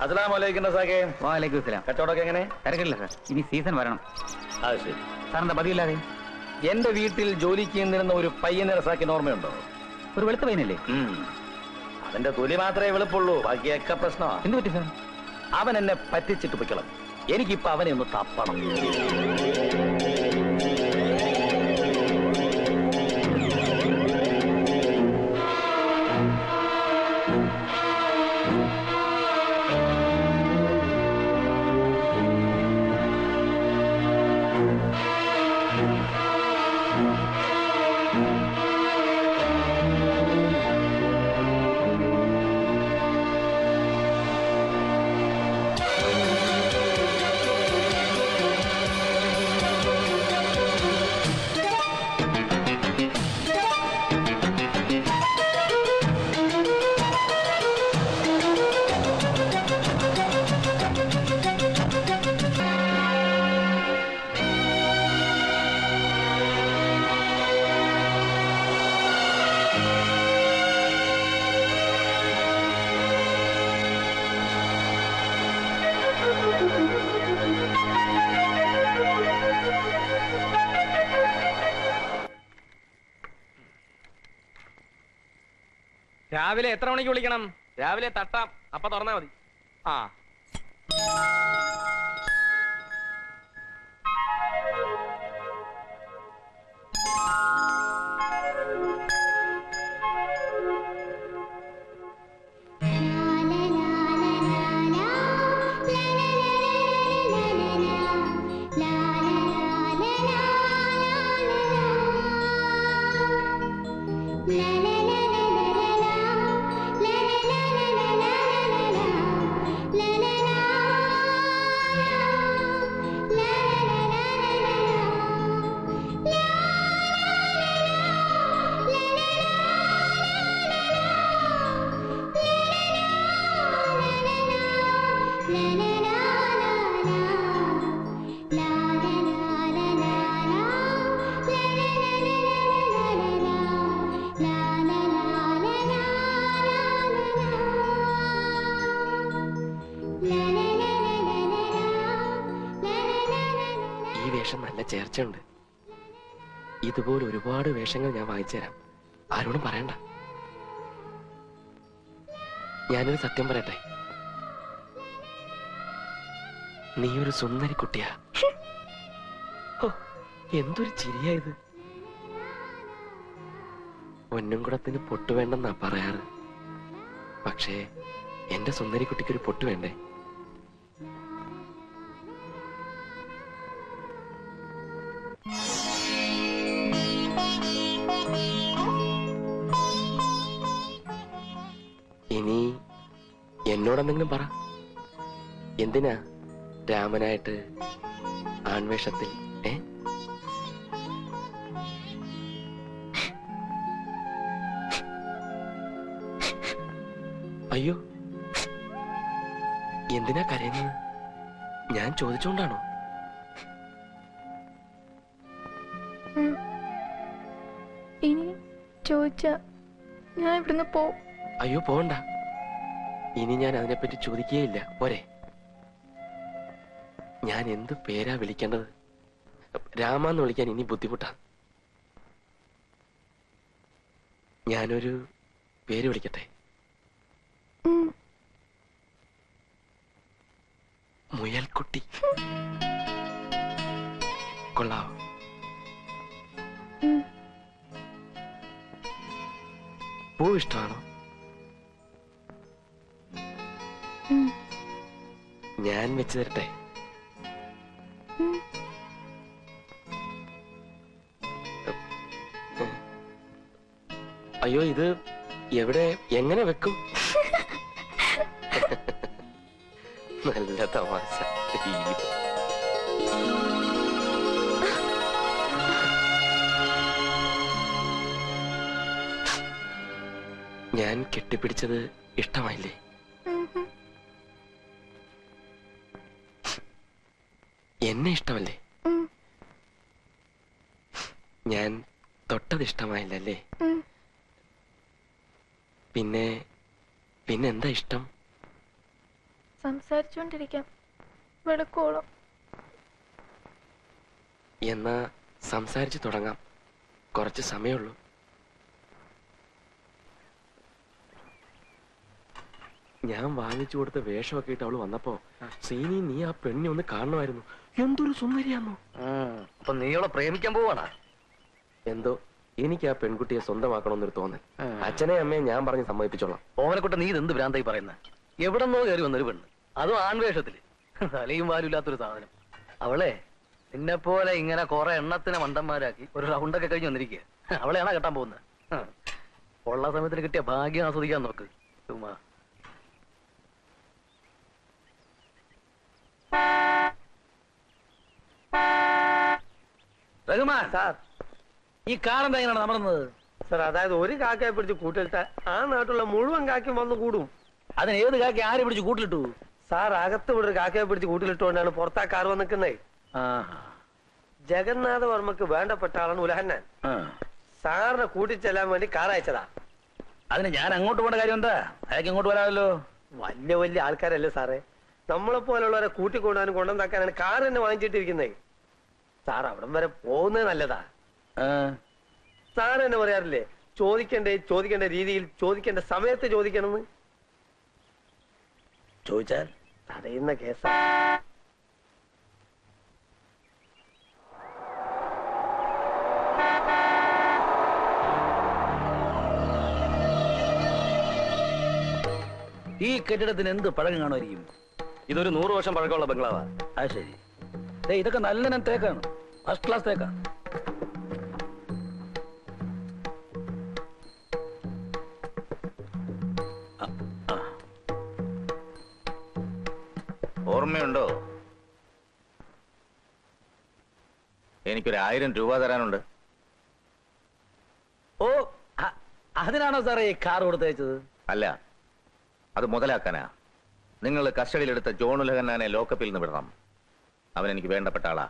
അസ്സലാമലൈക്കും റസാഖേ. വാലൈക്കും അസ്സലാം. കച്ചവടമൊക്കെ എങ്ങനെ? തിരക്കില്ല സാർ, ഇനി സീസൺ വരണം. അത് ശരി. സാറിന്റെ പതിവില്ലാതെ എന്റെ വീട്ടിൽ ജോലിക്ക് ചെന്നിരുന്ന ഒരു പയ്യനെ റസാഖിന് ഓർമ്മയുണ്ടോ? ഒരു വെളുത്ത പയ്യനല്ലേ? അവന്റെ തൊലി മാത്രമേ വെളുപ്പുള്ളൂ, ബാക്കിയൊക്കെ പ്രശ്നമാണ്. എന്ത് പറ്റി സാർ? അവൻ എന്നെ പറ്റിച്ചിട്ട് പൊയ്ക്കളഞ്ഞു. എനിക്കിപ്പോ അവനെ ഒന്ന് തപ്പണം. രാവിലെ എത്ര മണിക്ക് വിളിക്കണം? രാവിലെ തട്ടാം, അപ്പൊ തുറന്നാ മതി. ആ നല്ല ചേർച്ചയുണ്ട്. ഇതുപോലെ ഒരുപാട് വേഷങ്ങൾ ഞാൻ വാങ്ങിച്ചു തരാം, ആരോടും പറയണ്ട. ഞാനൊരു സത്യം പറയട്ടെ, നീ ഒരു സുന്ദരി കുട്ടിയാ. എന്തൊരു ചിരിയാ ഇത്. പൊന്നുംകുടത്തിന് പൊട്ടു വേണ്ടെന്നാ പറയാറ്, പക്ഷേ എന്റെ സുന്ദരി കുട്ടിക്കൊരു പൊട്ടു വേണ്ടേ? ഇനി എന്നോടെന്തെങ്കിലും പറ. എന്തിനാ രാമനായിട്ട് ആൺവേഷത്തിൽ? അയ്യോ, എന്തിനാ കരയുന്നത്? ഞാൻ ചോദിച്ചോണ്ടാണോ? ഇനി ചോദിച്ച ഞാൻ ഇവിടുന്ന് പോവും. അയ്യോ പോണ്ട, ഇനി ഞാൻ അതിനെപ്പറ്റി ചോദിക്കുകയില്ല, പോരെ? ഞാൻ എന്ത് പേരാ വിളിക്കേണ്ടത്? രാമാന്ന് വിളിക്കാൻ ഇനി ബുദ്ധിമുട്ടാ. ഞാനൊരു പേര് വിളിക്കട്ടെ? മുയൽക്കുട്ടി കൊള്ളാവോ? പൂ ഇഷ്ടമാണോ? ഞാൻ വെച്ച് തരട്ടെ? അയ്യോ, ഇത് എവിടെ, എങ്ങനെ വെക്കും? നല്ല തമാശ. ഞാൻ കെട്ടിപ്പിടിച്ചത് ഇഷ്ടമായില്ലേ? എന്നെ ഇഷ്ടമല്ലേ? ഞാൻ തൊട്ടത് ഇഷ്ടമായില്ലല്ലേ? പിന്നെ പിന്നെന്താ ഇഷ്ടം? സംസാരിച്ചുകൊണ്ടിരിക്കാം വെളുക്കോളം. എന്നാ സംസാരിച്ചു തുടങ്ങാം. കുറച്ച് സമയമുള്ളൂ. ഞാൻ വാങ്ങിച്ചു കൊടുത്ത വേഷമൊക്കെ ഇട്ട് അവള് വന്നപ്പോ സീനി നീ ആ പെണ്ണി ഒന്ന് കാണണമായിരുന്നു. എന്തൊരു സുന്ദരിയാന്നോ. അപ്പൊ നീ അവളെ പ്രേമിക്കാൻ പോവാണാ? എന്തോ എനിക്ക് ആ പെൺകുട്ടിയെ സ്വന്തമാക്കണമെന്നൊരു തോന്നൽ. അച്ഛനെ അമ്മയെ ഞാൻ പറഞ്ഞ് സമ്മതിപ്പിച്ചോളാം. ഓവനെക്കുട്ട നീ ഇതെന്ത് ഭ്രാന്തായി പറയുന്നത്? എവിടെന്നോ കയറി വന്നൊരു പെണ്ണ്, അതും ആൺവേഷത്തില്, തലയും വാലുമില്ലാത്തൊരു സാധനം. അവളെ നിന്നെ പോലെ ഇങ്ങനെ കുറെ എണ്ണത്തിനെ മണ്ടന്മാരാക്കി ഒരു റൗണ്ടൊക്കെ കഴിഞ്ഞ് വന്നിരിക്കുക. അവളെയാണോ കെട്ടാൻ പോകുന്നത്? ഉള്ള സമയത്തിന് കിട്ടിയ ഭാഗ്യം ആസ്വദിക്കാൻ നോക്ക് ചുമ്മാ. റഹ്മാൻ സാർ, ഈ കാറെന്താ എങ്ങനെയാണ് അമർന്നത്? സാർ, അതായത് ഒരു കാക്കയെ പിടിച്ച് കൂട്ടിലിട്ടാൽ ആ നാട്ടിലുള്ള മുഴുവൻ കാക്കയും വന്ന് കൂടും. അതിന് ഏത് കാക്കി ആരെ പിടിച്ച് കൂട്ടിലിട്ടു? സാർ, അകത്ത് ഇവിടെ ഒരു കാക്കയെ പിടിച്ച് കൂട്ടിലിട്ടുകൊണ്ടാണ് പുറത്താ കാർ വന്ന് നിൽക്കുന്നത്. ജഗന്നാഥ വർമ്മക്ക് വേണ്ടപ്പെട്ട ആളാണ് ഉലഹന്നാൻ. സാറിനെ കൂട്ടിച്ചെല്ലാൻ വേണ്ടി കാർ അയച്ചതാ. അതിന് ഞാൻ അങ്ങോട്ട് പോകേണ്ട കാര്യം എന്താ? അയാൾക്ക് ഇങ്ങോട്ട് വരാമല്ലോ. വലിയ വലിയ ആൾക്കാരല്ലേ സാറേ, നമ്മളെ പോലുള്ളവരെ കൂട്ടിക്കൊണ്ടുപോകാനും കൊണ്ടുവന്നാക്കാനാണ് കാർ തന്നെ വാങ്ങിച്ചിട്ടിരിക്കുന്നത്. സാർ അവിടം വരെ പോകുന്നത് നല്ലതാ. സാർ തന്നെ പറയാറില്ലേ, ചോദിക്കേണ്ട രീതിയിൽ ചോദിക്കേണ്ട സമയത്ത് ചോദിക്കണമെന്ന്. ചോദിച്ചാൽ തടയുന്ന കേസാ. ഈ കെട്ടിടത്തിന് എന്ത് പഴക്കം കാണുമായിരിക്കും? ഇതൊരു 100 വർഷം പഴക്കമുള്ള ബംഗ്ലാവാ. അത് ശരി. ഇതൊക്കെ നല്ല ഇനം തേക്കാണ്, ഫസ്റ്റ് ക്ലാസ് തേക്കാണ്. ഓർമ്മയുണ്ടോ? എനിക്കൊരു 1000 രൂപ തരാനുണ്ട്. ഓ, അതിനാണോ സാറേ ഈ കാർ കൊടുത്തയച്ചത്? അല്ല, അത് മുതലാക്കാനാ. നിങ്ങൾ കസ്റ്റഡിയിലെടുത്ത ജോൺ ഉലഹന്നാനെ ലോക്കപ്പിൽ നിന്ന് വിടണം. അവൻ എനിക്ക് വേണ്ടപ്പെട്ട ആളാ.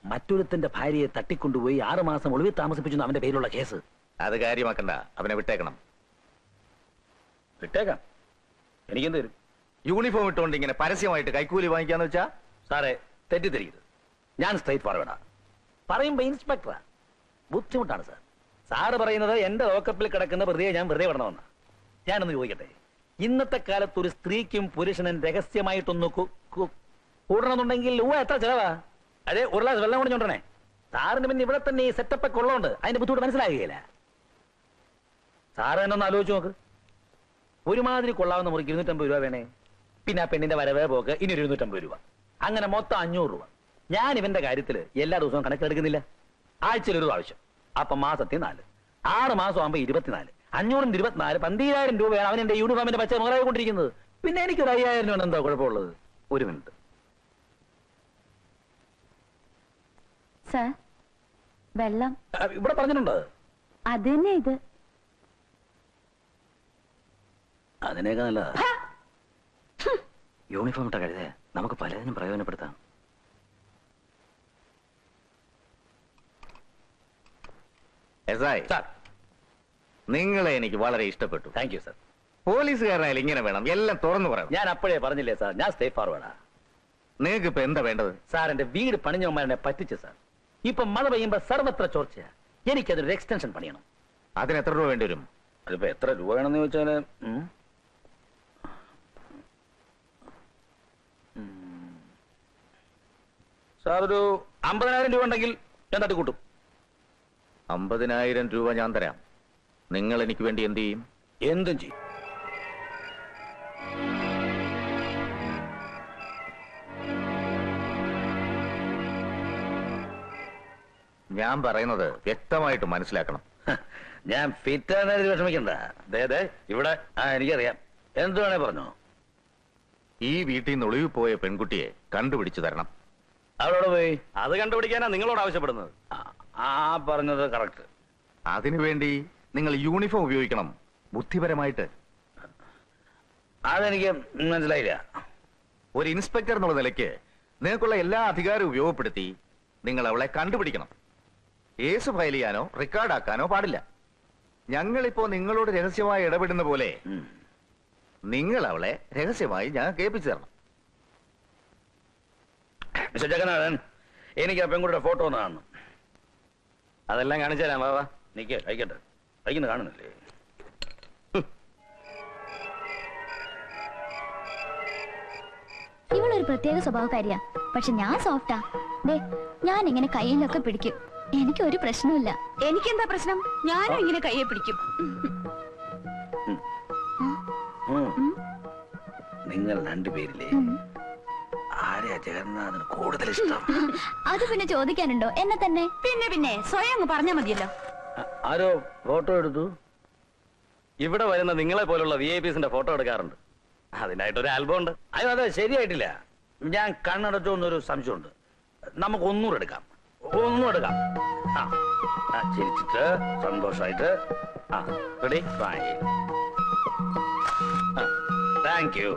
മറ്റൊരുത്തന്റെ ഭാര്യയെ തട്ടിക്കൊണ്ടുപോയി 6 മാസം ഒളിവിൽ താമസിപ്പിച്ചു അവന്റെ പേരിലുള്ള കേസ്. അത് കാര്യമാക്കണ്ട, അവനെ വിട്ടേക്കണം. വിട്ടേക്കാം. എനിക്കെന്ത് തരും? യൂണിഫോം ഇട്ടുകൊണ്ട് ഇങ്ങനെ പരസ്യമായിട്ട് കൈക്കൂലി വാങ്ങിക്കാന്ന് വെച്ചാ? സാറേ, തെറ്റിദ്ധരിക്കരുത്. ഞാൻ സ്ട്രൈറ്റ് ഫോർവേഡാ. പറയുമ്പോ ഇൻസ്പെക്ടറാ. ബുദ്ധിമുട്ടാണ് സാർ. സാറ് പറയുന്നത് എന്റെ ലോക്കപ്പിൽ കിടക്കുന്ന പ്രതിയെ ഞാൻ വെറുതെ വിടണമെന്നാ. ഞാനൊന്ന് ചോദിക്കട്ടെ, ഇന്നത്തെ കാലത്ത് ഒരു സ്ത്രീക്കും പുരുഷനും രഹസ്യമായിട്ടൊന്ന് കൂടണമെന്നുണ്ടെങ്കിൽ എത്ര ചെലവാ? അതെ, 1 ഗ്ലാസ് വെള്ളം കൊണ്ടുണ്ടേ. സാറിന് പിന്നെ ഇവിടെ തന്നെ ഈ സെറ്റപ്പ് ഒക്കെ ഉള്ളതുകൊണ്ട് അതിന്റെ ബുദ്ധിമുട്ട് മനസ്സിലാകുകയില്ല. സാറ് തന്നെ ഒന്ന് ആലോചിച്ച് നോക്ക്. ഒരുമാതിരി കൊള്ളാവുന്ന മുറിക്ക് 250 രൂപ വേണേ. പിന്നെ ആ പെണ്ണിന്റെ വരവേ പോക്ക് ഇനി 250 രൂപ. അങ്ങനെ മൊത്തം 500 രൂപ. ഞാൻ ഇവന്റെ കാര്യത്തിൽ എല്ലാ ദിവസവും കണക്കെടുക്കുന്നില്ല. ആഴ്ചയിൽ 1 പ്രാവശ്യം. അപ്പൊ മാസത്തിൽ 4, 6 മാസം ആകുമ്പോ 24, 500 24, 12000 രൂപയാണ് അവൻ എന്റെ യൂണിഫോമിന്റെ പച്ച മുതലായി കൊണ്ടിരിക്കുന്നത്. പിന്നെ എനിക്കൊരു 5000 രൂപ എന്താ കുഴപ്പമുള്ളത്? 1 മിനിറ്റ്. സർ, വെള്ളം ഇവിടെ പറഞ്ഞിട്ടുണ്ട്. അത് തന്നെ ഇത്. അതിനേക്കാ നല്ലതാ. യൂണിഫോം ഇട്ട കഴുതേ നമുക്ക് പലതിനും പ്രയോജനപ്പെടുത്താം. നിങ്ങളെ എനിക്ക് വളരെ ഇഷ്ടപ്പെട്ടു. Thank you sir. പോലീസുകാരനായാലും ഇങ്ങനെ വേണം, എല്ലാം തുറന്നു പറയണം. ഞാൻ അപ്പോഴേ പറഞ്ഞില്ലേ സാർ, ഞാൻ സ്റ്റേ ഫോർവേഡാ. നിങ്ങൾക്ക് ഇപ്പൊ എന്താ വേണ്ടത്? സാർ, എന്റെ വീട് പണിഞ്ഞവന്മാരെ പറ്റിച്ചു സാർ. ഇപ്പൊ മഴ പെയ്യുമ്പോ സർവത്ര ചോർച്ചയാ. എനിക്കതൊരു എക്സ്റ്റൻഷൻ പണിയണം. അതിന് എത്ര രൂപ വേണ്ടി വരും? അതിപ്പോ എത്ര രൂപ വേണമെന്ന് ചോദിച്ചാല് സാർ, ഒരു 50,000 രൂപ ഉണ്ടെങ്കിൽ ഞാൻ തട്ടിക്കൂട്ടും. 50,000 രൂപ ഞാൻ തരാം. നിങ്ങൾ എനിക്ക് വേണ്ടി എന്ത് ചെയ്യും? എന്തും ചെയ്യും. ഞാൻ പറയുന്നത് വ്യക്തമായിട്ട് മനസ്സിലാക്കണം. ഞാൻ ഫിറ്റാണെന്ന് വിഷമിക്കണ്ട. അതെ, ഇവിടെ എനിക്കറിയാം. എന്ത് വേണേ പറഞ്ഞോ. ഈ വീട്ടിൽ നിന്ന് ഒളിവിൽ പോയ പെൺകുട്ടിയെ കണ്ടുപിടിച്ചു തരണം. അവളോട് പോയി. അത് കണ്ടുപിടിക്കാനാ നിങ്ങളോട് ആവശ്യപ്പെടുന്നത്. ആ പറഞ്ഞത് കറക്റ്റ്. അതിനുവേണ്ടി നിങ്ങൾ യൂണിഫോം ഉപയോഗിക്കണം, ബുദ്ധിപരമായിട്ട്. അതെനിക്ക് മനസ്സിലായില്ല. ഒരു ഇൻസ്പെക്ടർ എന്നുള്ള നിലയ്ക്ക് നിങ്ങൾക്കുള്ള എല്ലാ അധികാരവും ഉപയോഗപ്പെടുത്തി നിങ്ങൾ അവളെ കണ്ടുപിടിക്കണം. കേസ് ഫയൽ ചെയ്യാനോ റെക്കോർഡാക്കാനോ പാടില്ല. ഞങ്ങളിപ്പോ നിങ്ങളോട് രഹസ്യമായി ഇടപെടുന്ന പോലെ നിങ്ങൾ അവളെ രഹസ്യമായി ഞാൻ കേൾപ്പിച്ചു തരണം. മിസ്റ്റർ ജഗന്നാഥൻ, എനിക്ക് ആ പെൺകുട്ടിയുടെ ഫോട്ടോ ഒന്ന് കാണണം. അതെല്ലാം കാണിച്ചു തരാം ബാബാ. നിക്ക്, അയക്കട്ടെ. അയക്കുന്ന കാണുന്നില്ലേ? ഇവളൊരു പ്രത്യേക സ്വഭാവക്കാരിയാ, പക്ഷെ ഞാൻ സോഫ്റ്റാ. ദേ, ഞാൻ ഇങ്ങനെ കയ്യിലൊക്കെ പിടിക്കും. എനിക്കൊരു പ്രശ്നമില്ല. എനിക്കെന്താ പ്രശ്നം? ഞാനും ഇങ്ങനെ കയ്യെ പിടിക്കും. നിങ്ങൾ രണ്ടുപേരില്ലേ, ആരെയാ ജഗന്നാഥന് കൂടുതൽ ഇഷ്ടം? അത് പിന്നെ ചോദിക്കാനുണ്ടോ? എന്നെ തന്നെ. പിന്നെ സ്വയം അങ്ങ് പറഞ്ഞാ മതിയല്ലോ. ആരോ ഫോട്ടോ എടുത്തു? ഇവിടെ വരുന്ന നിങ്ങളെ പോലുള്ള VIPസിന്റെ ഫോട്ടോ എടുക്കാറുണ്ട്. അതിനായിട്ടൊരു ആൽബം ഉണ്ട്. അയ്യോ, അതെ, ശരിയായിട്ടില്ല. ഞാൻ കണ്ണടച്ചോ എന്നൊരു സംശയമുണ്ട്. നമുക്ക് ഒന്നുകൂടെ എടുക്കാം. ചിരിച്ചിട്ട് സന്തോഷമായിട്ട്. റെഡി? Thank you.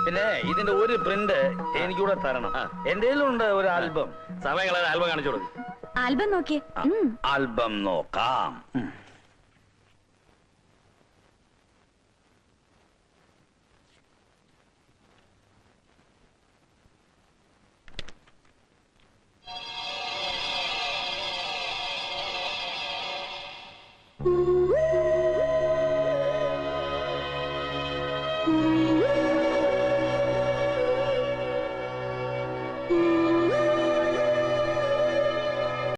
പിന്നെ ഇതിന്റെ ഒരു പ്രിന്റ് എനിക്കൂടെ തരണം. എന്റെ ഉണ്ട് ഒരു ആൽബം. സമയങ്ങളെ ആൽബം കാണിച്ചു കൊടുക്കും. ആൽബം നോക്കിയേ. ആൽബം നോക്കാം. Mm-hmm.